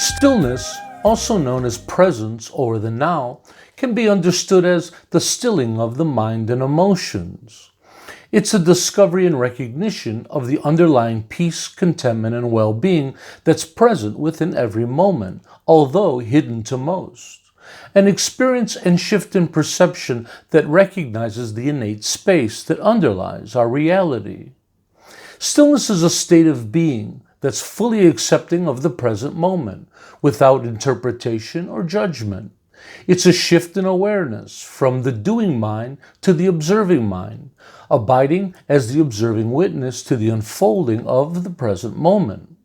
Stillness, also known as presence or the now, can be understood as the stilling of the mind and emotions. It's a discovery and recognition of the underlying peace, contentment, and well-being that's present within every moment, although hidden to most. An experience and shift in perception that recognizes the innate space that underlies our reality. Stillness is a state of being that's fully accepting of the present moment, without interpretation or judgment. It's a shift in awareness from the doing mind to the observing mind, abiding as the observing witness to the unfolding of the present moment.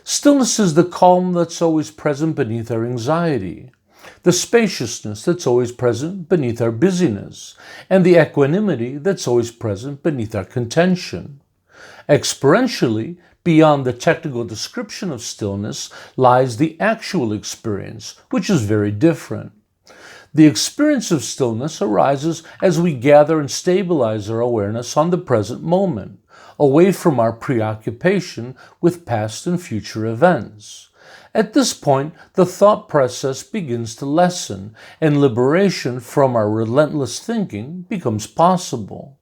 Stillness is the calm that's always present beneath our anxiety, the spaciousness that's always present beneath our busyness, and the equanimity that's always present beneath our contention. Experientially, beyond the technical description of stillness lies the actual experience, which is very different. The experience of stillness arises as we gather and stabilize our awareness on the present moment, away from our preoccupation with past and future events. At this point, the thought process begins to lessen, and liberation from our relentless thinking becomes possible.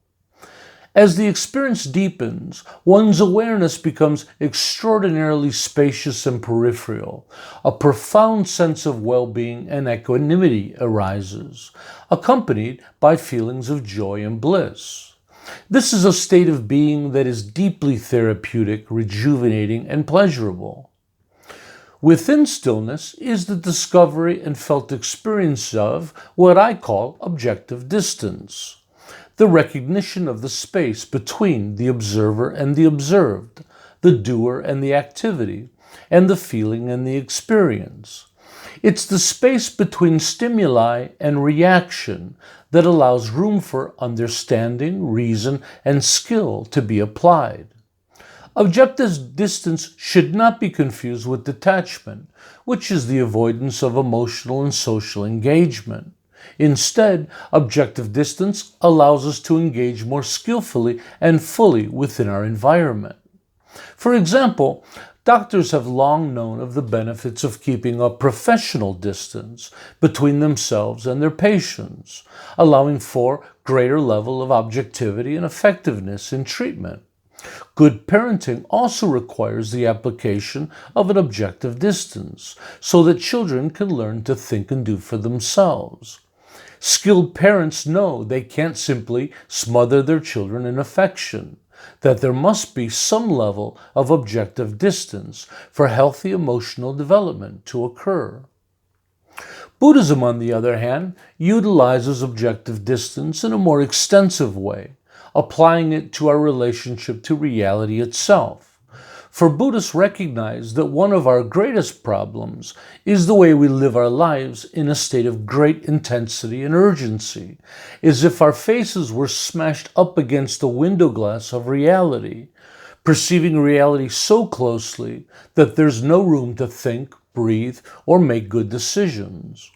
As the experience deepens, one's awareness becomes extraordinarily spacious and peripheral. A profound sense of well-being and equanimity arises, accompanied by feelings of joy and bliss. This is a state of being that is deeply therapeutic, rejuvenating, and pleasurable. Within stillness is the discovery and felt experience of what I call objective distance. The recognition of the space between the observer and the observed, the doer and the activity, and the feeling and the experience. It's the space between stimuli and reaction that allows room for understanding, reason, and skill to be applied. Objective distance should not be confused with detachment, which is the avoidance of emotional and social engagement. Instead, objective distance allows us to engage more skillfully and fully within our environment. For example, doctors have long known of the benefits of keeping a professional distance between themselves and their patients, allowing for greater level of objectivity and effectiveness in treatment. Good parenting also requires the application of an objective distance so that children can learn to think and do for themselves. Skilled parents know they can't simply smother their children in affection, that there must be some level of objective distance for healthy emotional development to occur. Buddhism, on the other hand, utilizes objective distance in a more extensive way, applying it to our relationship to reality itself. For Buddhists recognize that one of our greatest problems is the way we live our lives in a state of great intensity and urgency, as if our faces were smashed up against the window glass of reality, perceiving reality so closely that there's no room to think, breathe, or make good decisions.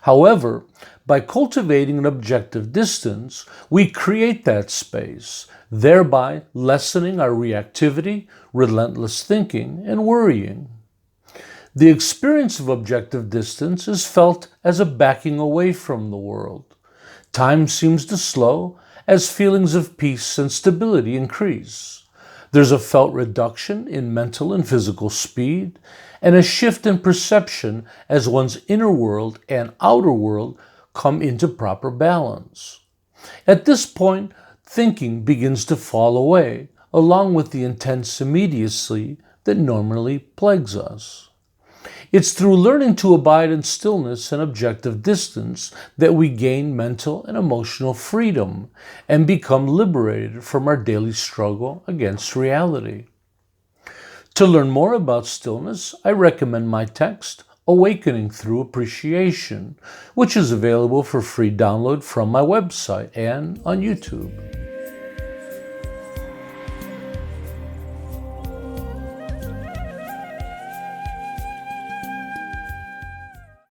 However, by cultivating an objective distance, we create that space, thereby lessening our reactivity, relentless thinking, and worrying. The experience of objective distance is felt as a backing away from the world. Time seems to slow as feelings of peace and stability increase. There's a felt reduction in mental and physical speed, and a shift in perception as one's inner world and outer world come into proper balance. At this point, thinking begins to fall away, along with the intense immediacy that normally plagues us. It's through learning to abide in stillness and objective distance that we gain mental and emotional freedom and become liberated from our daily struggle against reality. To learn more about stillness, I recommend my text, Awakening Through Appreciation, which is available for free download from my website and on YouTube.